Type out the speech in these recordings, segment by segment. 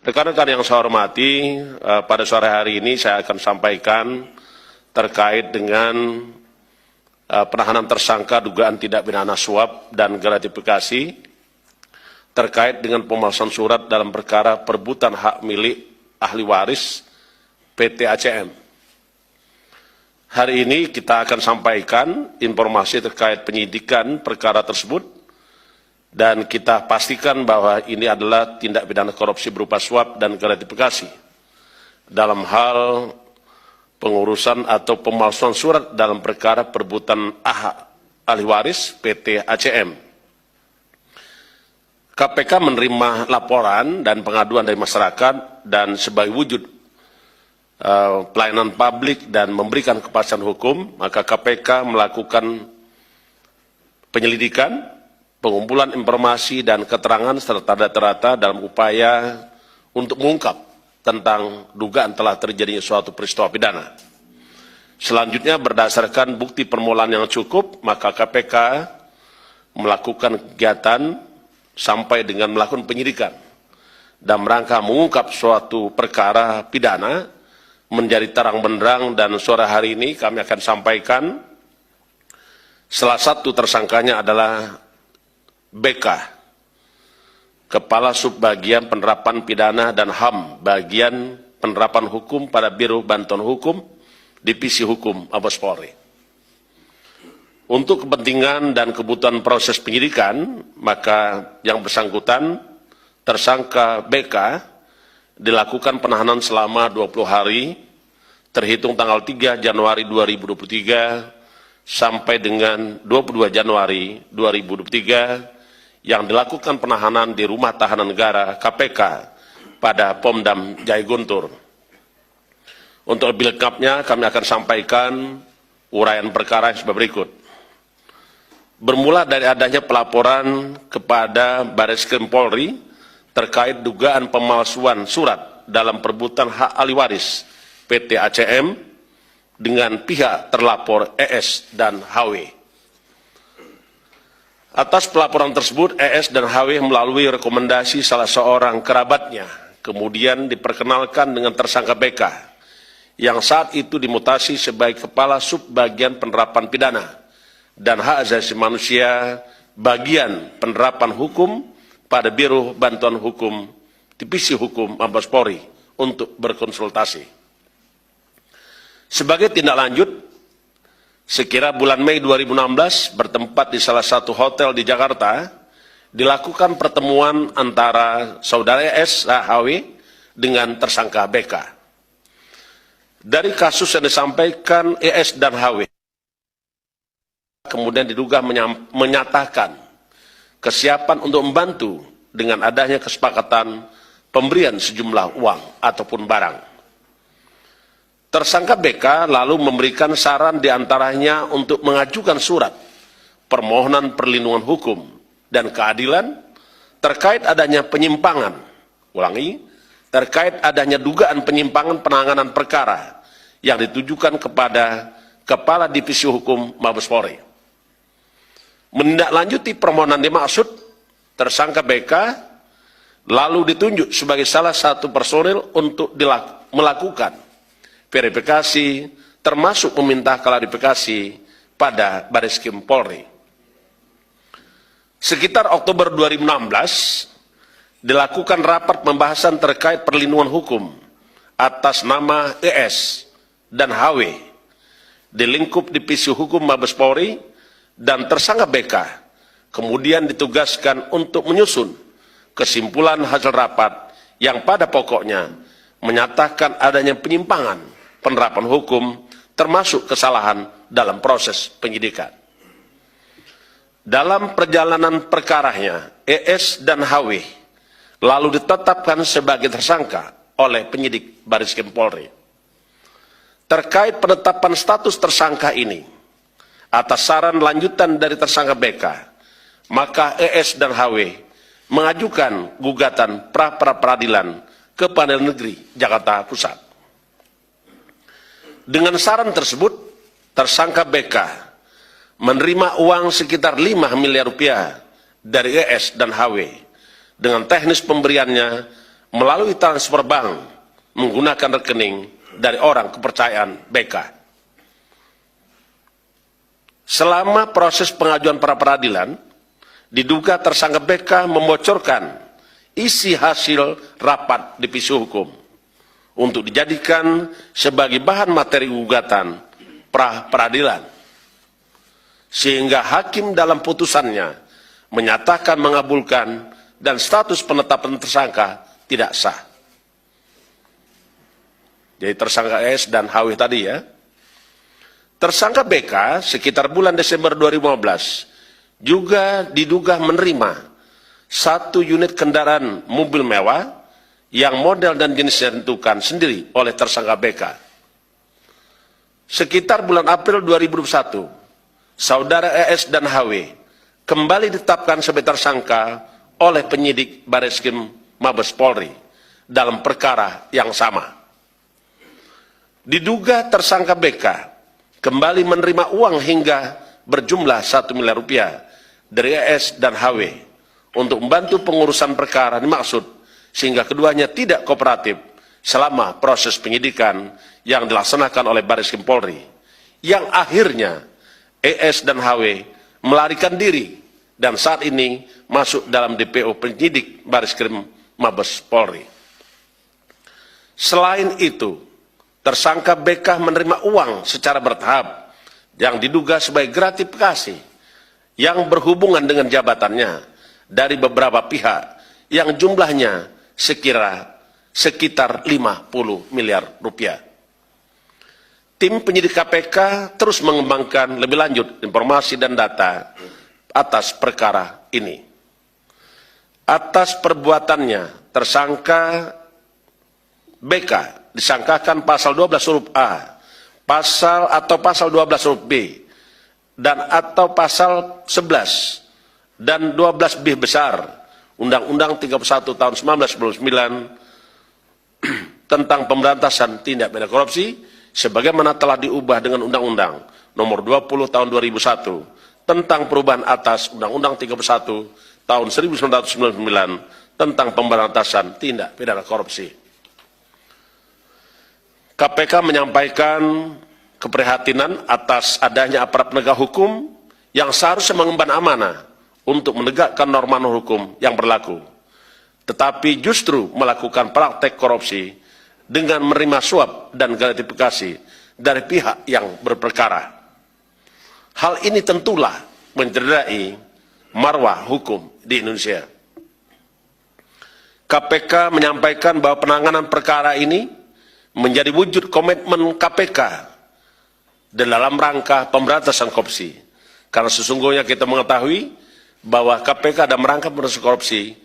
Rekan-rekan yang saya hormati, pada sore hari ini saya akan sampaikan terkait dengan penahanan tersangka dugaan tindak pidana suap dan gratifikasi terkait dengan pemalsuan surat dalam perkara perebutan hak milik ahli waris PT ACM. Hari ini kita akan sampaikan informasi terkait penyidikan perkara tersebut dan kita pastikan bahwa ini adalah tindak pidana korupsi berupa suap dan gratifikasi dalam hal pengurusan atau pemalsuan surat dalam perkara perebutan hak ahli waris PT ACM. KPK menerima laporan dan pengaduan dari masyarakat dan sebagai wujud pelayanan publik dan memberikan kepastian hukum, maka KPK melakukan penyelidikan, pengumpulan informasi dan keterangan serta data-data dalam upaya untuk mengungkap tentang dugaan telah terjadinya suatu peristiwa pidana. Selanjutnya berdasarkan bukti permulaan yang cukup, maka KPK melakukan kegiatan sampai dengan melakukan penyidikan dan rangka mengungkap suatu perkara pidana menjadi terang benderang, dan sore hari ini kami akan sampaikan salah satu tersangkanya adalah BK, Kepala Subbagian Penerapan Pidana dan HAM, Bagian Penerapan Hukum pada Biro Bantuan Hukum, Divisi Hukum Mabes Polri. Untuk kepentingan dan kebutuhan proses penyidikan, maka yang bersangkutan, tersangka BK, dilakukan penahanan selama 20 hari, terhitung tanggal 3 Januari 2023 sampai dengan 22 Januari 2023, yang dilakukan penahanan di Rumah Tahanan Negara KPK pada Pomdam Jaya Guntur. Untuk lebih lengkapnya kami akan sampaikan uraian perkara yang sebagai berikut. Bermula dari adanya pelaporan kepada Barreskrim Polri terkait dugaan pemalsuan surat dalam perebutan hak ahli waris PT ACM dengan pihak terlapor ES dan HW. Atas pelaporan tersebut, ES dan HW melalui rekomendasi salah seorang kerabatnya, kemudian diperkenalkan dengan tersangka BK, yang saat itu dimutasi sebagai Kepala Subbagian Penerapan Pidana dan Hak Asasi Manusia Bagian Penerapan Hukum pada Biro Bantuan Hukum, Divisi Hukum Mabes Polri untuk berkonsultasi. Sebagai tindak lanjut, sekira bulan Mei 2016, bertempat di salah satu hotel di Jakarta, dilakukan pertemuan antara saudara ES HW dengan tersangka BK. Dari kasus yang disampaikan ES dan HW, kemudian diduga menyatakan kesiapan untuk membantu dengan adanya kesepakatan pemberian sejumlah uang ataupun barang. Tersangka BK lalu memberikan saran diantaranya untuk mengajukan surat permohonan perlindungan hukum dan keadilan terkait adanya penyimpangan, terkait adanya dugaan penyimpangan penanganan perkara yang ditujukan kepada Kepala Divisi Hukum Mabes Polri. Menindaklanjuti permohonan dimaksud, tersangka BK lalu ditunjuk sebagai salah satu personil untuk melakukan verifikasi, termasuk meminta klarifikasi pada Barreskrim Polri. Sekitar Oktober 2016, dilakukan rapat pembahasan terkait perlindungan hukum atas nama ES dan HW di lingkup Divisi Hukum Mabes Polri, dan tersangka BK kemudian ditugaskan untuk menyusun kesimpulan hasil rapat yang pada pokoknya menyatakan adanya penyimpangan penerapan hukum termasuk kesalahan dalam proses penyidikan. Dalam perjalanan perkaranya, ES dan HW lalu ditetapkan sebagai tersangka oleh penyidik Barreskrim Polri. Terkait penetapan status tersangka ini, atas saran lanjutan dari tersangka BK, maka ES dan HW mengajukan gugatan pra-peradilan ke Pengadilan Negeri Jakarta Pusat. Dengan saran tersebut, tersangka BK menerima uang sekitar 5 miliar rupiah dari ES dan HW dengan teknis pemberiannya melalui transfer bank menggunakan rekening dari orang kepercayaan BK. Selama proses pengajuan pra peradilan, diduga tersangka BK membocorkan isi hasil rapat divisi hukum untuk dijadikan sebagai bahan materi gugatan pra peradilan, sehingga hakim dalam putusannya menyatakan mengabulkan dan status penetapan tersangka tidak sah. Jadi tersangka S dan HW tadi ya. Tersangka BK sekitar bulan Desember 2015 juga diduga menerima 1 unit kendaraan mobil mewah yang model dan jenisnya ditentukan sendiri oleh tersangka BK. Sekitar bulan April 2021, saudara ES dan HW kembali ditetapkan sebagai tersangka oleh penyidik Bareskrim Mabes Polri dalam perkara yang sama. Diduga tersangka BK kembali menerima uang hingga berjumlah 1 miliar rupiah dari ES dan HW untuk membantu pengurusan perkara dimaksud, sehingga keduanya tidak kooperatif selama proses penyidikan yang dilaksanakan oleh Bareskrim Polri, yang akhirnya ES dan HW melarikan diri dan saat ini masuk dalam DPO penyidik Bareskrim Mabes Polri. Selain itu, tersangka BK menerima uang secara bertahap yang diduga sebagai gratifikasi yang berhubungan dengan jabatannya dari beberapa pihak yang jumlahnya sekitar 50 miliar rupiah. Tim penyidik KPK terus mengembangkan lebih lanjut informasi dan data atas perkara ini. Atas perbuatannya, tersangka BK disangkakan pasal 12 huruf A, pasal 12 huruf B, dan atau pasal 11 dan 12 B besar Undang-Undang 31 tahun 1999 tentang pemberantasan tindak pidana korupsi sebagaimana telah diubah dengan Undang-Undang nomor 20 tahun 2001 tentang perubahan atas Undang-Undang 31 tahun 1999 tentang pemberantasan tindak pidana korupsi. KPK menyampaikan keprihatinan atas adanya aparat penegak hukum yang seharusnya mengemban amanah untuk menegakkan norma hukum yang berlaku, tetapi justru melakukan praktek korupsi dengan menerima suap dan gratifikasi dari pihak yang berperkara. Hal ini tentulah mencederai marwah hukum di Indonesia. KPK menyampaikan bahwa penanganan perkara ini menjadi wujud komitmen KPK dalam rangka pemberantasan korupsi. Karena sesungguhnya kita mengetahui bahwa KPK dalam rangka pemberantasan korupsi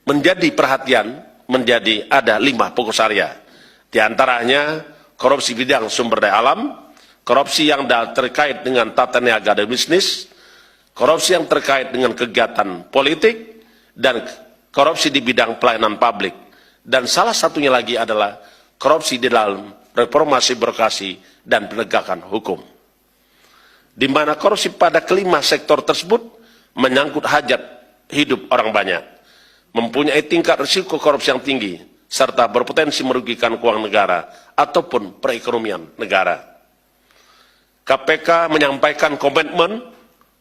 menjadi perhatian, ada 5 fokus area. Di antaranya korupsi bidang sumber daya alam, korupsi yang terkait dengan tata niaga dan bisnis, korupsi yang terkait dengan kegiatan politik, dan korupsi di bidang pelayanan publik. Dan salah satunya lagi adalah korupsi di dalam reformasi birokrasi dan penegakan hukum. Di mana korupsi pada kelima sektor tersebut menyangkut hajat hidup orang banyak, mempunyai tingkat risiko korupsi yang tinggi, serta berpotensi merugikan keuangan negara ataupun perekonomian negara. KPK menyampaikan komitmen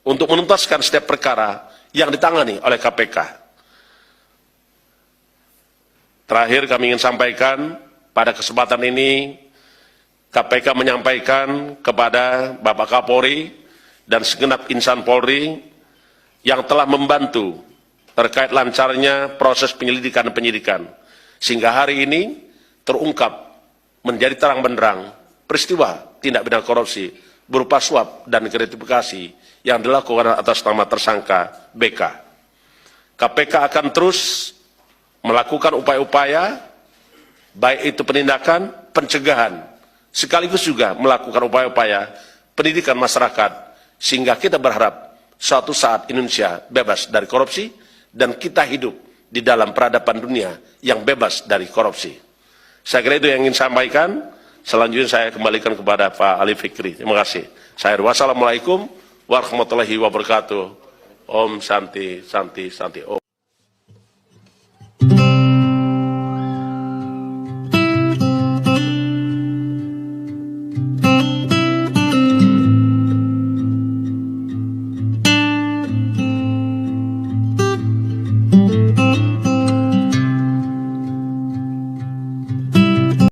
untuk menuntaskan setiap perkara yang ditangani oleh KPK. Terakhir kami ingin sampaikan, pada kesempatan ini, KPK menyampaikan kepada Bapak Kapolri dan segenap insan Polri yang telah membantu terkait lancarnya proses penyelidikan dan penyidikan, sehingga hari ini terungkap menjadi terang benderang peristiwa tindak pidana korupsi berupa suap dan gratifikasi yang dilakukan atas nama tersangka BK. KPK akan terus melakukan upaya-upaya baik itu penindakan, pencegahan, sekaligus juga melakukan upaya-upaya pendidikan masyarakat, sehingga kita berharap suatu saat Indonesia bebas dari korupsi, dan kita hidup di dalam peradaban dunia yang bebas dari korupsi. Saya kira itu yang ingin sampaikan. Selanjutnya saya kembalikan kepada Pak Ali Fikri. Terima kasih. Wassalamualaikum warahmatullahi wabarakatuh. Om Santi, Santi, Santi, Om.